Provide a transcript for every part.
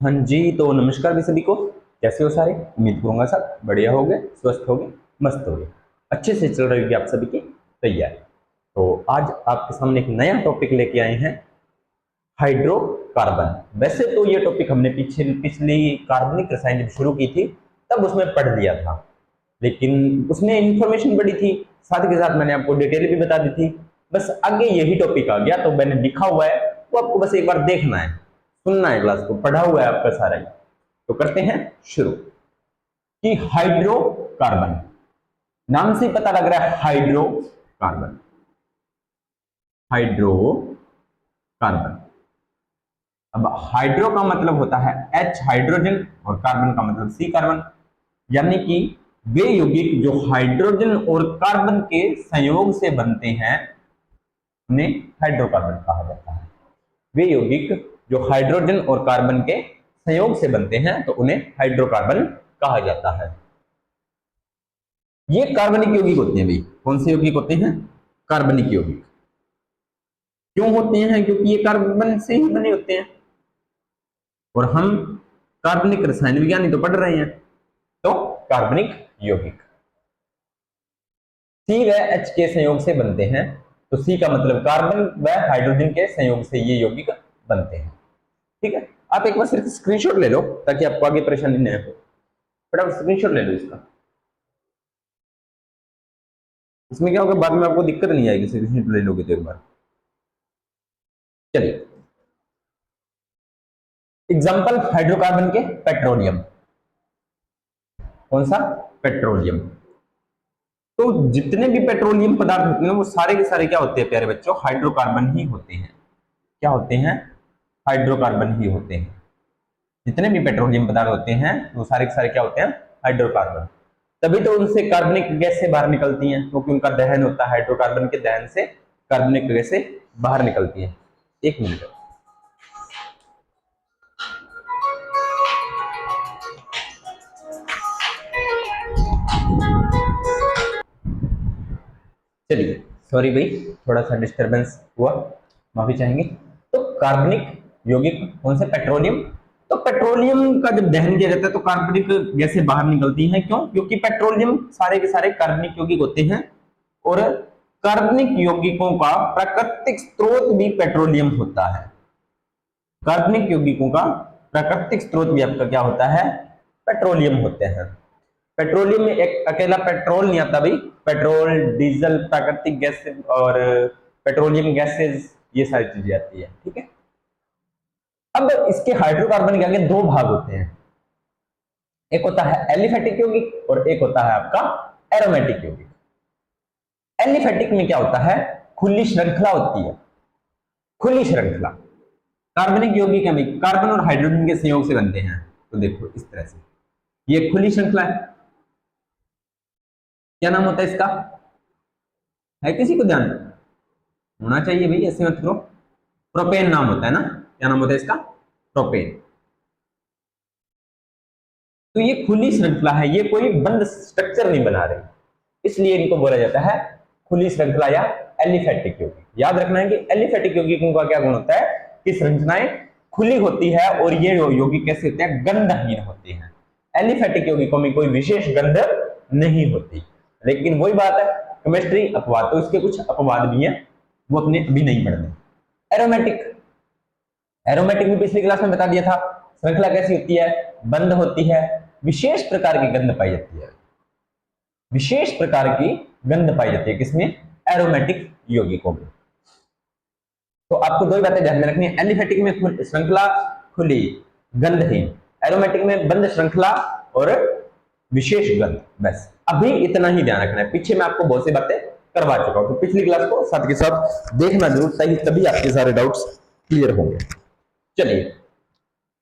हाँ जी, तो नमस्कार भी सभी को। कैसे हो सारे? उम्मीद करूंगा सब बढ़िया हो गए, स्वस्थ हो गए, मस्त हो गए, अच्छे से चल रही होगी आप सभी की तैयारी। तो आज आपके सामने एक नया टॉपिक लेके आए हैं, हाइड्रोकार्बन। वैसे तो ये टॉपिक हमने पिछली कार्बनिक रसायन जब शुरू की थी तब उसमें पढ़ लिया था, लेकिन उसमें इंफॉर्मेशन बड़ी थी, साथ के साथ मैंने आपको डिटेल भी बता दी थी। बस आगे यही टॉपिक आ गया तो मैंने लिखा हुआ है, वो आपको बस एक बार देखना है, सुनना है, क्लास को पढ़ा हुआ है आपका सारा ही। तो करते हैं शुरू कि हाइड्रोकार्बन, नाम से पता लग रहा है हाइड्रोकार्बन। हाइड्रोकार्बन, अब हाइड्रो का मतलब होता है H हाइड्रोजन और कार्बन का मतलब C कार्बन, यानी कि वे यौगिक जो हाइड्रोजन और कार्बन के संयोग से बनते हैं उन्हें हाइड्रोकार्बन कहा जाता है। वे यौगिक जो हाइड्रोजन और कार्बन के संयोग से बनते हैं तो उन्हें हाइड्रोकार्बन कहा जाता है। ये कार्बनिक यौगिक होते हैं भाई। कौन से यौगिक होते हैं? कार्बनिक यौगिक। क्यों होते हैं? क्योंकि ये कार्बन से ही बने होते हैं और हम कार्बनिक रसायन विज्ञान ही तो पढ़ रहे हैं। तो कार्बनिक यौगिक सी व एच के संयोग से बनते हैं, तो सी का मतलब कार्बन व हाइड्रोजन के संयोग से ये यौगिक बनते हैं। ठीक है, आप एक बार सिर्फ स्क्रीनशॉट ले लो ताकि आपको आगे परेशानी नहीं हो। फटाफट स्क्रीनशॉट ले लो इसका, इसमें क्या होगा बाद में आपको दिक्कत नहीं आएगी, स्क्रीनशॉट ले लोगे तो एक बार। चलिए, एग्जाम्पल हाइड्रोकार्बन के पेट्रोलियम। कौन सा? पेट्रोलियम। तो जितने भी पेट्रोलियम पदार्थ होते हैं वो सारे के सारे क्या होते हैं प्यारे बच्चों? हाइड्रोकार्बन ही होते हैं। क्या होते हैं? हाइड्रोकार्बन ही होते हैं। जितने भी पेट्रोलियम पदार्थ होते हैं वो सारे के सारे क्या होते हैं? हाइड्रोकार्बन। तभी तो उनसे कार्बनिक गैसें बाहर निकलती हैं, क्योंकि उनका दहन होता है, हाइड्रोकार्बन के दहन से कार्बनिक गैसें बाहर निकलती हैं। एक मिनट, चलिए, सॉरी भाई, थोड़ा सा डिस्टरबेंस हुआ, माफी चाहेंगे। तो कार्बनिक यौगिक कौन से? पेट्रोलियम। तो पेट्रोलियम का जब दहन किया जाता है तो कार्बनिक गैसें बाहर निकलती हैं। क्यों? क्योंकि पेट्रोलियम सारे के सारे कार्बनिक यौगिक होते हैं और कार्बनिक यौगिकों का प्राकृतिक स्रोत भी पेट्रोलियम होता है। कार्बनिक यौगिकों का प्राकृतिक स्रोत भी आपका क्या होता है? पेट्रोलियम होते हैं। पेट्रोलियम में एक अकेला पेट्रोल नहीं आता भाई, पेट्रोल, डीजल, प्राकृतिक गैस और पेट्रोलियम गैसेस, ये सारी चीजें आती है। ठीक है, अब इसके हाइड्रोकार्बन के आगे दो भाग होते हैं, एक होता है एलिफेटिक यौगिक और एक होता है आपका एरोमेटिक यौगिक। एलिफेटिक में क्या होता है? खुली श्रृंखला होती है, खुली श्रृंखला। कार्बनिक यौगिक है, कार्बन और हाइड्रोजन के संयोग से बनते हैं। तो देखो इस तरह से ये खुली श्रृंखला है। क्या नाम होता है इसका? है किसी को ध्यान? होना चाहिए भाई, ऐसे मत करो। प्रोपेन नाम होता है ना। क्या नाम होता है इसका? प्रोपेन। तो ये खुली श्रृंखला है, ये कोई बंद स्ट्रक्चर नहीं बना रही, इसलिए इनको बोला जाता है खुली श्रृंखला या एलिफेटिक यौगिक। याद रखना है कि एलिफेटिक यौगिकों का क्या गुण होता है कि श्रृंखलाएं खुली होती है और ये यौगिक कैसे होते हैं? गंधहीन होते हैं। एलिफेटिक यौगिकों में कोई विशेष गंध नहीं होती। लेकिन वही बात है, केमिस्ट्री अपवाद, तो इसके कुछ अपवाद भी हैं, वो अपने अभी नहीं पढ़ने। एरोमेटिक, एरोमेटिक में पिछली क्लास में बता दिया था, श्रृंखला कैसी होती है? बंद होती है, विशेष प्रकार की गंध पाई जाती है, विशेष प्रकार की गंध पाई जाती है किसमें? एरोमेटिक यौगिकों में। तो आपको दो ही बातें ध्यान में रखनी है, एलिफेटिक में श्रृंखला खुली गंधहीन, एरोमेटिक में बंद श्रृंखला और विशेष गंध। बस अभी इतना ही ध्यान रखना है, पीछे मैं आपको बहुत सी बातें करवा चुका हूं, तो पिछली क्लास को साथ के साथ देखना जरूर, तभी आपके सारे डाउट्स क्लियर होंगे। चलिए,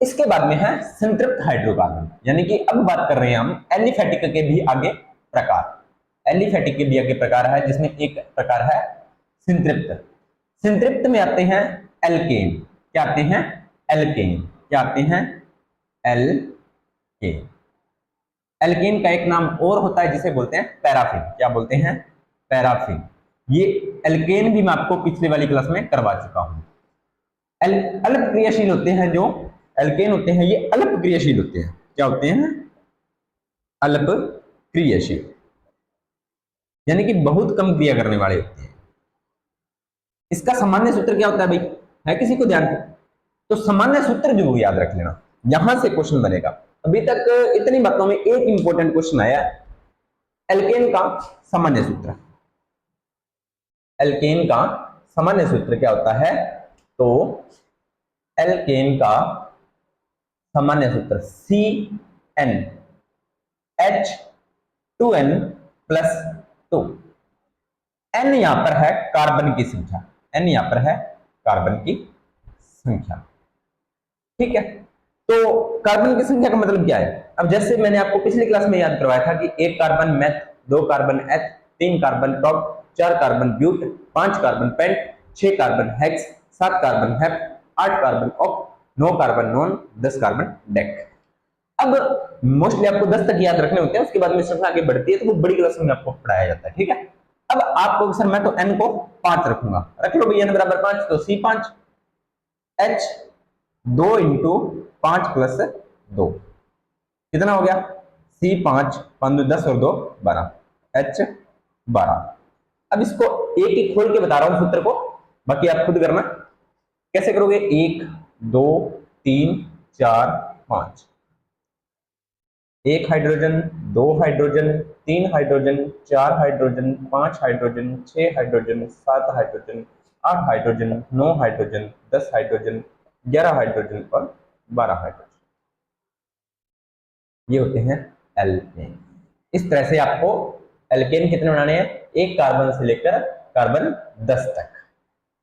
इसके बाद में है संतृप्त हाइड्रोकार्बन, यानी कि अब बात कर रहे हैं हम एलिफेटिक के भी आगे प्रकार। एलिफेटिक के भी आगे प्रकार है जिसमें एक प्रकार है संतृप्त। संतृप्त में आते हैं एल्केन। क्या आते हैं? एल्केन। क्या आते हैं? एल्केन। एल्केन का एक नाम और होता है जिसे बोलते हैं पैराफिन। क्या बोलते हैं? पैराफिन। ये एल्केन भी मैं आपको पिछले वाली क्लास में करवा चुका हूं। अल्प क्रियाशील होते हैं जो एल्केन होते हैं ये अल्प क्रियाशील होते हैं। क्या होते हैं? अल्प क्रियाशील, यानी कि बहुत कम क्रिया करने वाले होते हैं। इसका सामान्य सूत्र क्या होता है भाई, है किसी को ध्यान? तो सामान्य सूत्र जरूर याद रख लेना, यहां से क्वेश्चन बनेगा। अभी तक इतनी बातों में एक इंपॉर्टेंट क्वेश्चन आया, एल्केन का सामान्य सूत्र। एल्केन का सामान्य सूत्र क्या होता है? तो एल्केन का सामान्य सूत्र CN H2N प्लस 2। N यहां पर है कार्बन की संख्या, N यहां पर है कार्बन की संख्या, ठीक है। तो कार्बन की संख्या का मतलब क्या है? अब जैसे मैंने आपको पिछली क्लास में याद करवाया था कि 1 carbon meth, 2 carbon eth, 3 carbon टॉप, 4 carbon but, 5 carbon pent, 6 carbon hex, 7 carbon hep, 8 carbon oct, 9 carbon non, 10 carbon dec. अब मोस्टली आपको 10 तक याद रखने होते हैं, उसके बाद में श्रृंखला आगे बढ़ती है तो वो बड़ी क्लास में आपको पढ़ाया जाता है, ठीक है। अब आपको सर मैं तो n को 5 रखूंगा, रख लो भैया n बराबर 5, तो C5 H 2 इंटू 5 प्लस 2 कितना हो गया? C5 5 10 और 2 12 H 12। अब इसको एक एक खोल के बता रहा हूं सूत्र को, बाकी आप खुद करना। कैसे करोगे? 1 2 3 4 5, 1 hydrogen, 2 hydrogen, 3 hydrogen, 4 hydrogen, 5 hydrogen, 6 hydrogen, 7 hydrogen, 8 hydrogen, 9 hydrogen, 10 hydrogen, 11 hydrogen और 12 हाइड्रोजन। ये होते हैं एल्केन। इस तरह से आपको एल्केन कितने बनाने हैं? एक कार्बन से लेकर कार्बन 10 तक,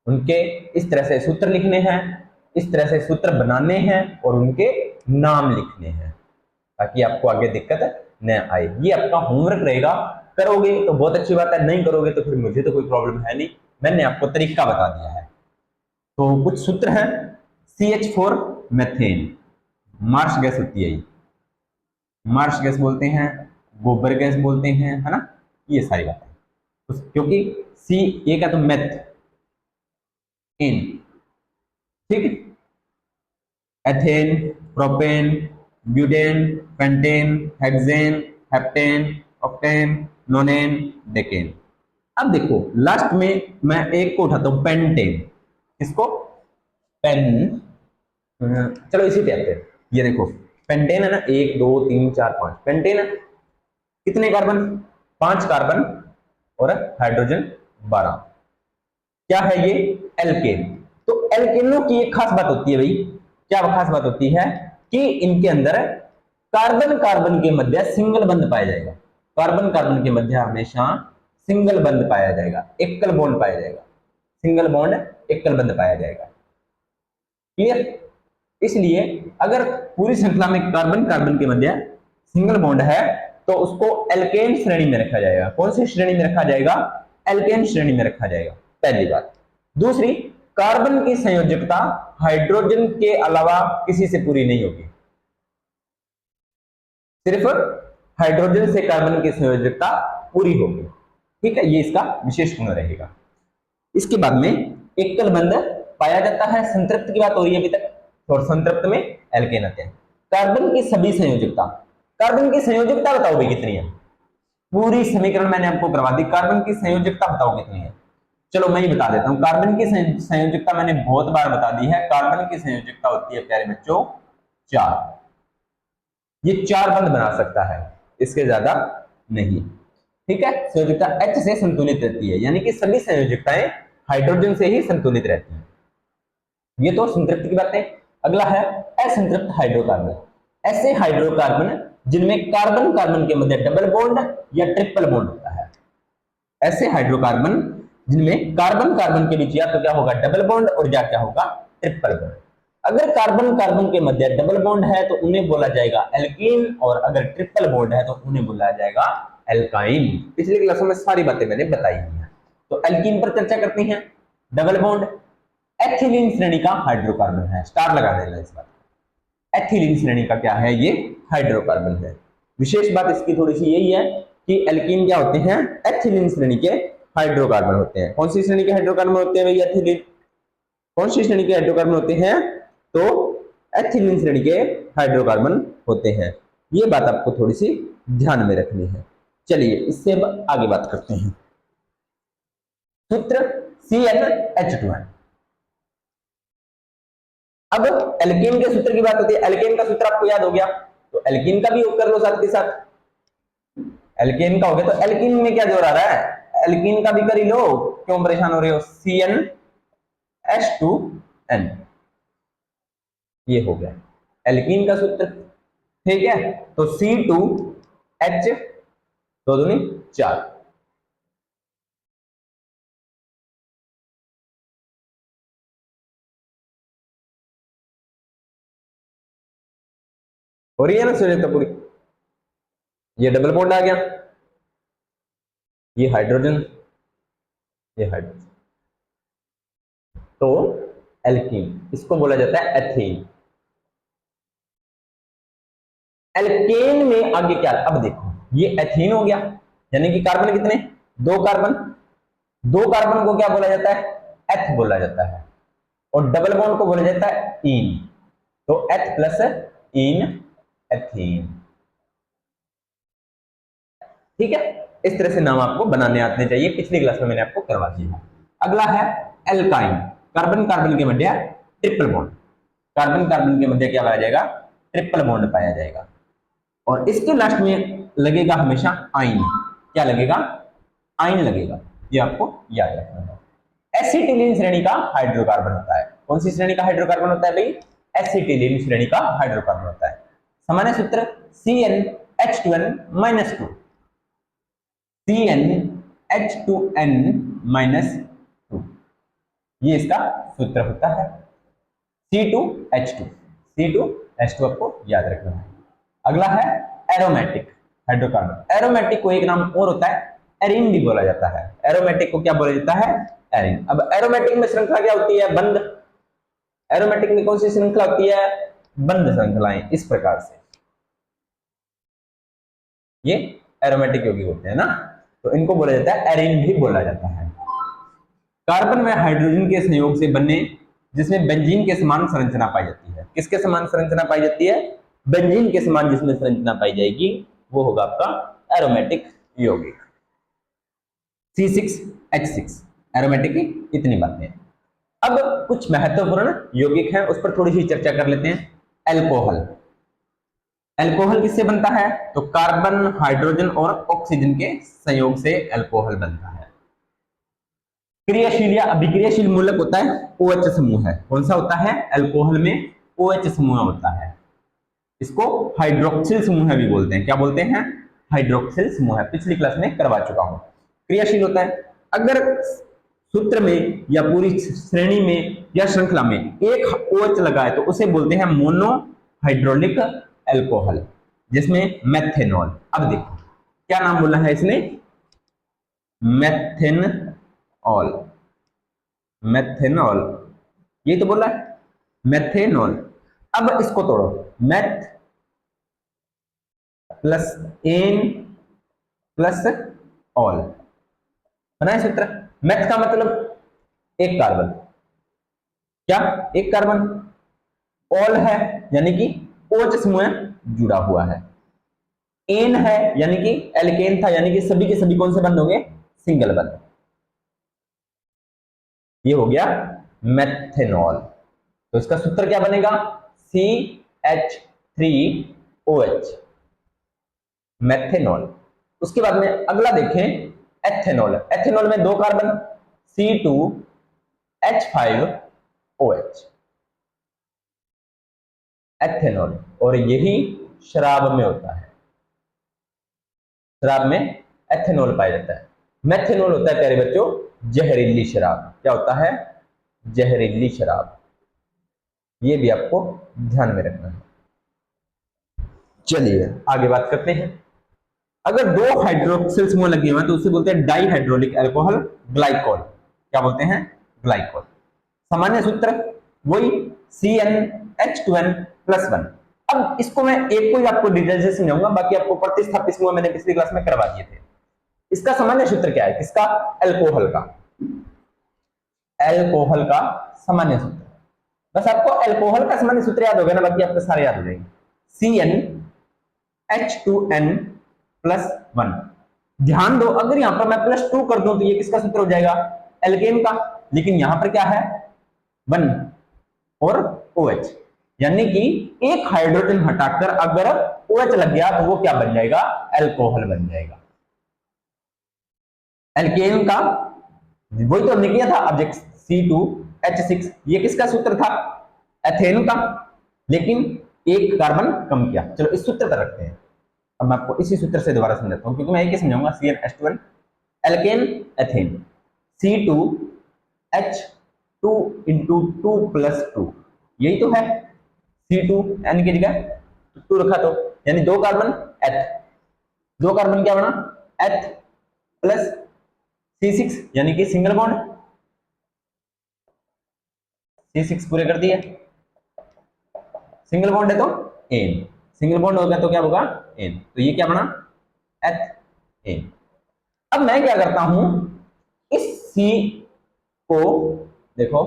उनके इस तरह से सूत्र लिखने हैं, इस तरह से सूत्र बनाने हैं और उनके नाम लिखने हैं, ताकि आपको आगे दिक्कत न आए। ये आपका होमवर्क रहेगा, करोगे तो बहुत अच्छी बात है, नहीं करोगे तो फिर मुझे तो कोई प्रॉब्लम है नहीं, मैंने आपको तरीका बता दिया है। तो कुछ सूत्र हैं, CH4 मेथेन, मार्श गैस होती है ये, मार्श गैस बोलते हैं, गोबर गैस बोलते हैं, है ना, ये सारी बातें। क्योंकि सी ये क्या, तो मेथ इन, ठीक है। Ethane, propane, butane, pentane, hexane, heptane, octane, नोनेन, decane. अब देखो लास्ट में मैं एक को उठाता हूं, पेंटेन। किसको? पेन, चलो इसी पे आते हैं। ये देखो पेंटेन है ना, 1 2 3 4 5 पेंटेन है। कितने कार्बन? 5 कार्बन और हाइड्रोजन 12। क्या है ये? एल्केन। तो एल्केनों की एक खास बात होती है भाई, क्या खास बात होती है? कि इनके अंदर कार्बन कार्बन के मध्य सिंगल बंध पाया जाएगा। कार्बन कार्बन के मध्य हमेशा सिंगल बंध पाया जाएगा, एकल बॉन्ड पाया जाएगा, सिंगल बॉन्ड एकल बंध पाया जाएगा। क्लियर? इसलिए अगर पूरी श्रृंखला में कार्बन कार्बन के मध्य सिंगल बॉन्ड है तो उसको एल्केन श्रेणी में रखा जाएगा। कौन सी श्रेणी में रखा जाएगा? एल्केन श्रेणी में रखा जाएगा, पहली बात। दूसरी, कार्बन की संयोजकता हाइड्रोजन के अलावा किसी से पूरी नहीं होगी, सिर्फ हाइड्रोजन से कार्बन की संयोजकता पूरी होगी, ठीक है। ये इसका विशेष गुण रहेगा। इसके बाद में एकल बंध पाया जाता है, संतृप्त की बात हो रही है अभी तक, और संतृप्त में एल्केन आते हैं। कार्बन की सभी संयोजकता, कार्बन की संयोजकता बताओ भाई कितनी है? पूरी समीकरण मैंने आपको करवा दी, कार्बन की संयोजकता बताओ कितनी है? चलो मैं ही बता देता हूं। कार्बन की संयोजकता मैंने बहुत बार बता दी है, कार्बन की संयोजकता होती है प्यारे बच्चों 4। ये 4 बंध बना सकता है, इसके ज्यादा नहीं, ठीक है। संयोजकता H से संतुलित रहती है, यानी कि सभी संयोजकताएं हाइड्रोजन से ही संतुलित रहती हैं। ये तो संतृप्त की बात है। अगला है असंतृप्त हाइड्रोकार्बन। ऐसे हाइड्रोकार्बन जिनमें कार्बन कार्बन के मध्य डबल बॉन्ड या ट्रिपल बॉन्ड होता है। ऐसे हाइड्रोकार्बन जिनमें कार्बन कार्बन के बीच या तो क्या होगा, डबल बॉन्ड, और या क्या होगा, ट्रिपल बॉन्ड। अगर कार्बन कार्बन के मध्य डबल बॉन्ड है तो उन्हें बोला जाएगा एल्कीन, और अगर ट्रिपल बॉन्ड है तो उन्हें बोला जाएगा एल्काइन। पिछली क्लासों में सारी बातें मैंने बताई हैं। तो एल्कीन पर चर्चा करते हैं। डबल बॉन्ड एथिलीन श्रेणी का हाइड्रोकार्बन है, स्टार लगा देना इस बात। एथिलीन श्रेणी का क्या है? ये हाइड्रोकार्बन है। विशेष बात इसकी थोड़ी सी यही है कि एल्कीन क्या होते हैं? एथिलीन श्रेणी के हाइड्रोकार्बन होते हैं। कौन सी श्रेणी के हाइड्रोकार्बन होते हैं भैया? एथिलीन। कौन सी श्रेणी के हाइड्रोकार्बन होते हैं? तो एथिलीन श्रेणी के हाइड्रोकार्बन होते हैं। ये बात आपको थोड़ी सी ध्यान में रखनी है। चलिए इससे अब आगे बात करते हैं। सूत्र CnH2n। अब एल्केन के सूत्र की बात होती है। एल्केन का सूत्र आपको याद हो गया, तो एल्केन का भी योग कर लो साथ के साथ। एल्केन का हो गया तो एल्केन में क्या जोड़ आ रहा है, एल्केन का भी कर ही लो, क्यों परेशान हो रहे हो। CnH2n, ये हो गया एल्कीन का सूत्र। ठीक है, तो C2H 2 दूनी 4। हो रही है ना सुरेख पूरी। ये डबल बॉन्ड आ गया, ये हाइड्रोजन, ये हाइड्रोजन, तो एल्कीन, इसको बोला जाता है एथेन। एल्केन में आगे क्या, अब देखो ये एथीन हो गया, यानी कि कार्बन कितने, 2 कार्बन। 2 कार्बन को क्या बोला जाता है, एथ बोला जाता है, और डबल बॉन्ड को बोला जाता है इन। तो एथ प्लस इन, एथीन। ठीक है, इस तरह से नाम आपको बनाने आते चाहिए, पिछली क्लास में मैंने आपको करवा दिया। अगला है एल्काइन। कार्बन कार्बन के मध्य ट्रिपल बॉन्ड, कार्बन कार्बन के मध्य क्या पाया जाएगा, ट्रिपल बॉन्ड पाया जाएगा, और इसके लास्ट में लगेगा हमेशा आइन। क्या लगेगा, आइन लगेगा, ये आपको याद रखना है। एसिटिलीन श्रेणी का हाइड्रोकार्बन होता है। कौन सी श्रेणी का हाइड्रोकार्बन होता है भाई, एसिटिलीन श्रेणी का हाइड्रोकार्बन होता है। सामान्य सूत्र CnH2n-2, CnH2n-2, ये इसका सूत्र होता है। C2H2, C2H2 आपको याद रखना है। अगला है एरोमेटिक हाइड्रोकार्बन। एरोमेटिक को एक नाम और होता है एरिन भी बोला जाता है। एरोमेटिक को क्या बोला जाता है, एरिन। अब एरोमेटिक में श्रृंखला क्या होती है, बंद। एरोमेटिक में कौन सी श्रृंखला होती है, बंद श्रृंखलाएं, इस प्रकार से ये एरोमेटिक यौगिक होते हैं ना, तो इनको बोला जाता है एरिन भी बोला जाता है। कार्बन में हाइड्रोजन के संयोग से बनने, जिसमें बेंजीन के समान संरचना पाई जाती है। किसके समान संरचना पाई जाती है, बेंजीन के समान जिसमें संरचना पाई जाएगी वो होगा आपका एरोमेटिक यौगिक। C6H6 एरोमेटिक की इतनी बातें। अब कुछ महत्वपूर्ण यौगिक हैं, उस पर थोड़ी सी चर्चा कर लेते हैं। एल्कोहल। एल्कोहल किससे बनता है, तो कार्बन, हाइड्रोजन और ऑक्सीजन के संयोग से एल्कोहल बनता है। क्रियाशील या अभिक्रियाशील मूलक होता है OH समूह है। कौन सा होता है, एल्कोहल में OH समूह होता है। इसको हाइड्रोक्सिल समूह भी बोलते हैं। क्या बोलते हैं, हाइड्रोक्सिल समूह। पिछली क्लास में करवा चुका हूं। क्रियाशील होता है, अगर सूत्र में या पूरी श्रेणी में या श्रृंखला में एक OH लगा है तो उसे बोलते हैं मोनो हाइड्रोलिक एल्कोहल, जिसमें मेथेनॉल। अब देखो क्या नाम बोला है इसने, मेथेनॉल, मेथेनॉल, ये तो बोला है मेथेनॉल। अब इसको तोड़ो, meth plus an plus ol, बनाए सूत्र। मेथ का मतलब एक कार्बन, क्या एक कार्बन, ऑल है यानी कि OH समूह जुड़ा हुआ है, एन है यानी कि एल्केन था, यानी कि सभी के सभी कौन से बंद होंगे, सिंगल बंद। ये हो गया मेथेनॉल। तो इसका सूत्र क्या बनेगा, CH3OH, मेथेनॉल। उसके बाद में अगला देखें एथेनॉल। एथेनॉल में 2 कार्बन, C2H5OH, एथेनॉल। और यही शराब में होता है, शराब में एथेनॉल पाया जाता है। मेथेनॉल होता है प्यारे बच्चों जहरीली शराब। क्या होता है, जहरीली शराब। ये भी आपको ध्यान में रखना है। चलिए आगे बात करते हैं। अगर 2 हाइड्रोक्सिल समूह लगे हुए हैं तो उसे बोलते हैं डाई हाइड्रोलिक एल्कोहल ग्लाइकोल। क्या बोलते हैं, ग्लाइकोल। सामान्य सूत्र वही CnH2n+1। अब इसको मैं एक को ही आपको डिटेल से समझाऊंगा, बाकी आपको प्रतिस्थापित समूह मैंने पिछली क्लास में करवा दिए थे। इसका सामान्य सूत्र क्या है, किसका, एल्कोहल का, एल्कोहल का सामान्य सूत्र बस आपको अल्कोहल का सामान्य सूत्र याद हो गया ना, बाकी आपके सारे याद हो जाएंगे। CnH2n+1। ध्यान दो, अगर यहां पर मैं +2 कर दूं तो ये किसका सूत्र हो जाएगा? एल्केन का। लेकिन यहां पर क्या है? 1 और OH, यानी कि एक हाइड्रोजन हटाकर अगर OH लग गया तो वो क्या बन जाएगा? अल्कोहल बन जाएगा। एल्केन का वही तो हमने किया था ऑब्जेक्ट, C2H6, ये किसका सूत्र था? एथेन का। लेकिन एक कार्बन कम किया। चलो इस सूत्र पर रखते हैं। अब मैं आपको इसी सूत्र से दोबारा समझाता हूं, क्योंकि मैं एक ही समझाऊंगा। CnH2n, alkene, ethane, C2H2 into 2+2, यही तो है। C2N की जगह 2 रखा तो, यानी 2 कार्बन एथ, 2 कार्बन क्या बना? एथ प्लस C6, यानी कि सिंगल बॉन्ड, C6 पूरे कर दिए। सिंगल बॉन्ड है तो एन, सिंगल बॉन्ड होगा तो क्या होगा? एन। तो ये क्या बना? एथ एन। अब मैं क्या करता हूं, इस C को देखो,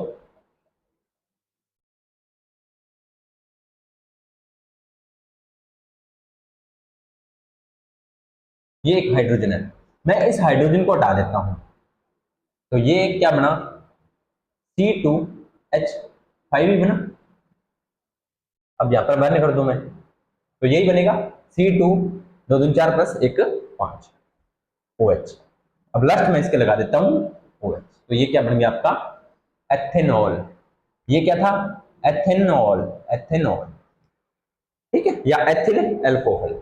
ये एक हाइड्रोजन है, मैं इस हाइड्रोजन को हटा देता हूं, तो ये क्या बना? C2H5 ही बना। अब यहां पर मैंने कर दूं मैं, तो यही बनेगा C2 2 दूनी 4 प्लस 1 5 OH। अब लास्ट में इसके लगा देता हूं OH, तो ये क्या बन गया आपका? एथेनॉल। ये क्या था? एथेनॉल, एथेनॉल, ठीक है, या एथिल अल्कोहल,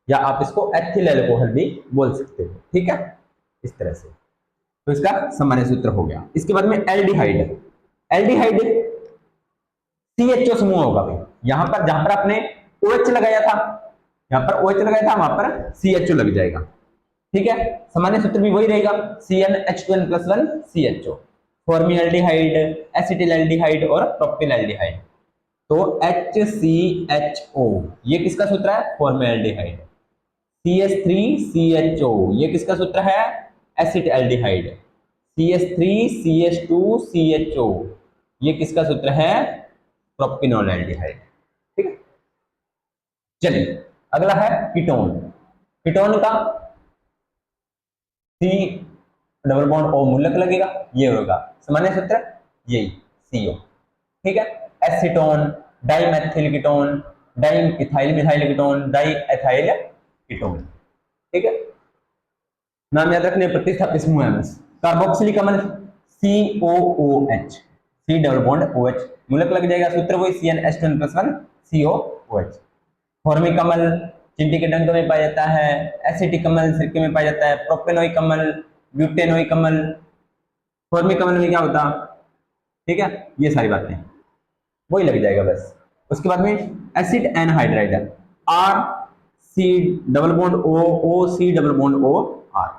या आप इसको एथिल अल्कोहल भी बोल सकते हो, ठीक है, इस तरह से। तो इसका सामान्य सूत्र हो गया। इसके बाद में एल्डिहाइड। एल्डिहाइड CHO समूह होगा भाई। यहां पर जहां पर आपने OH लगाया था, यहां पर OH लगाया था, वहां पर CHO लग जाएगा, ठीक है। सामान्य सूत्र भी वही रहेगा, CnH2n+1 CHO, फॉर्मियल्डिहाइड, एसिटिल्डिहाइड और प्रोपिलल्डिहाइड। तो HCHO ये किसका सूत्र है? फॉर्मियल्डिहाइड। CH3CHO ये किसका सूत्र है? एसिटिल्डिहाइड। CH3CH2CHO ये किसका सूत्र है? प्रोपिनोल्डिहाइड, ठीक है। चलिए अगला है कीटोन। कीटोन का C डबल बॉन्ड O मूलक लगेगा, ये होगा सामान्य सूत्र, यही CO, ठीक है। Acetone, dimethyl ketone, di ethyl methyl ketone, di ethyl ketone, ठीक है। नाम याद रखने, प्रतिस्थापित समूह है बस। कार्बोक्सिलिक अम्ल COOH, C double bond OH मूलक लग जाएगा, सूत्र वही CnH2n+1 COOH। फॉर्मिक अम्ल चिंटी के डंक में पाया जाता है, एसिटिक अम्ल सिरके में पाया जाता है, प्रोपेनोइक अम्ल, ब्यूटेनोइक अम्ल। फॉर्मिक अम्ल में क्या होता? ठीक है, ये सारी बातें वही लग जाएगा बस। उसके बाद में acid anhydride, R C double bond O, O C double bond O R।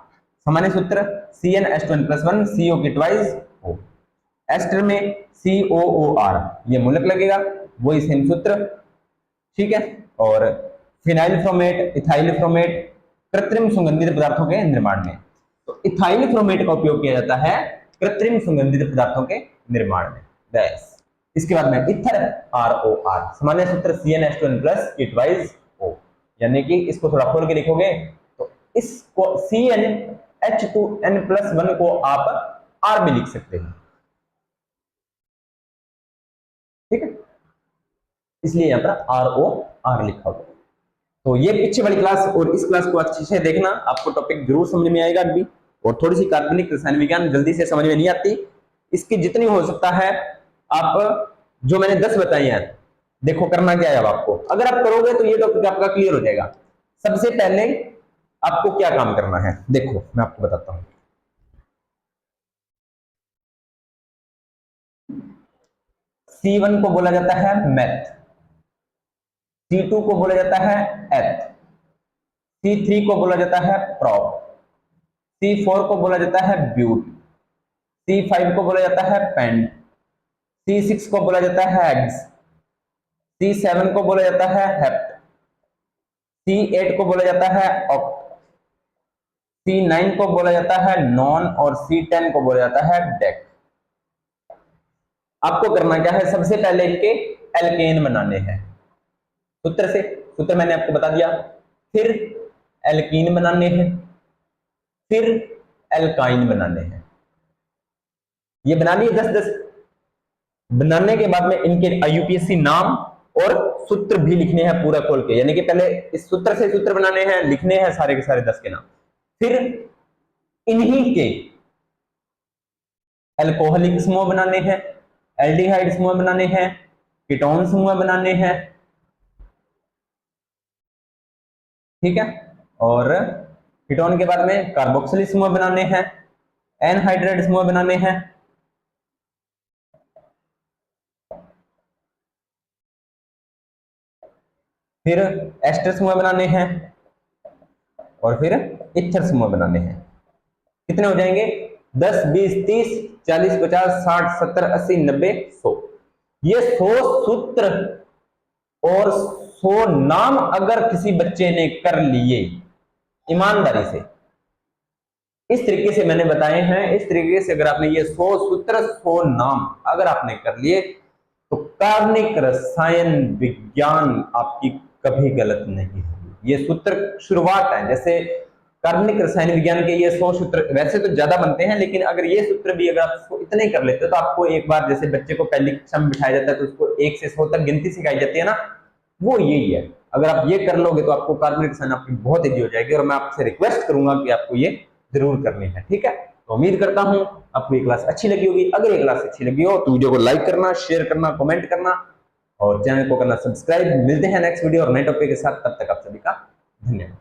सामान्य सूत्र CnH2n+1 CO की ट्वाइस O। एस्टर में COOR ये मूलक लगेगा, वही सेम सूत्र, ठीक है। और फिनाइल फ्रोमेट, इथाइल फ्रोमेट कृत्रिम सुगंधित पदार्थों के निर्माण में, तो इथाइल फ्रोमेट का उपयोग किया जाता है कृत्रिम सुगंधित पदार्थों के निर्माण में, बस। इसके बाद में इथर ROR, सामान्य सूत्र CnH2n+ की ट्वाइस O, यानी कि इसको थोड़ा खोल के लिखोगे तो इसको CnH2n+1 को आप R में लिख सकते हैं, ठीक है, इसलिए यहां पर ROR लिखा हुआ। तो ये पीछे वाली क्लास और इस क्लास को अच्छे से देखना, आपको टॉपिक जरूर समझ में आएगा अभी। और थोड़ी सी कार्बनिक रसायन विज्ञान जल्दी से समझ में नहीं आती, इसकी जितनी हो सकता है आप, जो मैंने 10 बताई हैं, देखो करना क्या है अब आपको। अगर आप करोगे तो ये टॉपिक आपका क्लियर हो जाएगा। सबसे पहले आपको क्या काम करना है, देखो मैं आपको बताता हूं। C1 को बोला जाता है मैथ, C2 को बोला जाता है एथ, C3 को बोला जाता है प्रॉप, C4 को बोला जाता है ब्यूट, C5 को बोला जाता है पेंट, C6 को बोला जाता है हेक्स, C7 को बोला जाता है हेप्ट, C8 को बोला जाता है ऑक्ट, C9 को बोला जाता है नॉन और C10 को बोला जाता है डेक। आपको करना क्या है, सबसे पहले इनके एल्केन बनाने हैं सूत्र मैंने आपको बता दिया, फिर एल्कीन बनाने हैं, फिर एल्काइन बनाने हैं। ये बना लिए 10-10। बनाने के बाद में इनके IUPAC नाम और सूत्र भी लिखने हैं पूरा खोल के, यानी कि पहले इस सूत्र से सूत्र बनाने हैं, लिखने हैं सारे के सारे 10 के नाम, फिर इन्हीं के अल्कोहलिक समूह बनाने हैं, एल्डिहाइड समूह बनाने हैं, कीटोन समूह बनाने हैं, ठीक है। और कीटोन के बाद में कार्बोक्सिलिक समूह बनाने हैं, एनहाइड्राइड समूह बनाने हैं, फिर एस्टर समूह बनाने हैं और फिर इथर समूह बनाने हैं। कितने हो जाएंगे? 10, 20, 30, 40, 50, 60, 70, 80, 90, 100। ये 100 सूत्र और 100 नाम अगर किसी बच्चे ने कर लिए ईमानदारी से, इस तरीके से मैंने बताए हैं, इस तरीके से अगर आपने ये 100 सूत्र 100 नाम अगर आपने कर लिए तो कार्बनिक रसायन विज्ञान आपकी कभी गलत नहीं होगी। ये सूत्र शुरुआत है, जैसे कार्बनिक रसायन विज्ञान के ये 100 सूत्र वैसे तो ज्यादा बनते हैं, लेकिन अगर ये सूत्र भी अगर आप इतने कर लेते हो तो आपको एक बार जैसे बच्चे को पहली कक्षा में बिठाया जाता है तो उसको 1 से 100 तक गिनती सिखाई जाती है ना, वो यही है। अगर आप ये कर लोगे तो आपको कार्बनिक रसायन आपकी बहुत ईजी हो जाएगी, और मैं आपसे रिक्वेस्ट करूंगा कि आपको ये जरूर करनी है, ठीक है। तो उम्मीद करता हूं आपको ये क्लास अच्छी लगी होगी। अगर ये क्लास अच्छी लगी हो तो वीडियो को लाइक करना, शेयर करना, कमेंट करना और चैनल को करना सब्सक्राइब। मिलते हैं नेक्स्ट वीडियो और नए टॉपिक के साथ, तब तक आप सभी का धन्यवाद।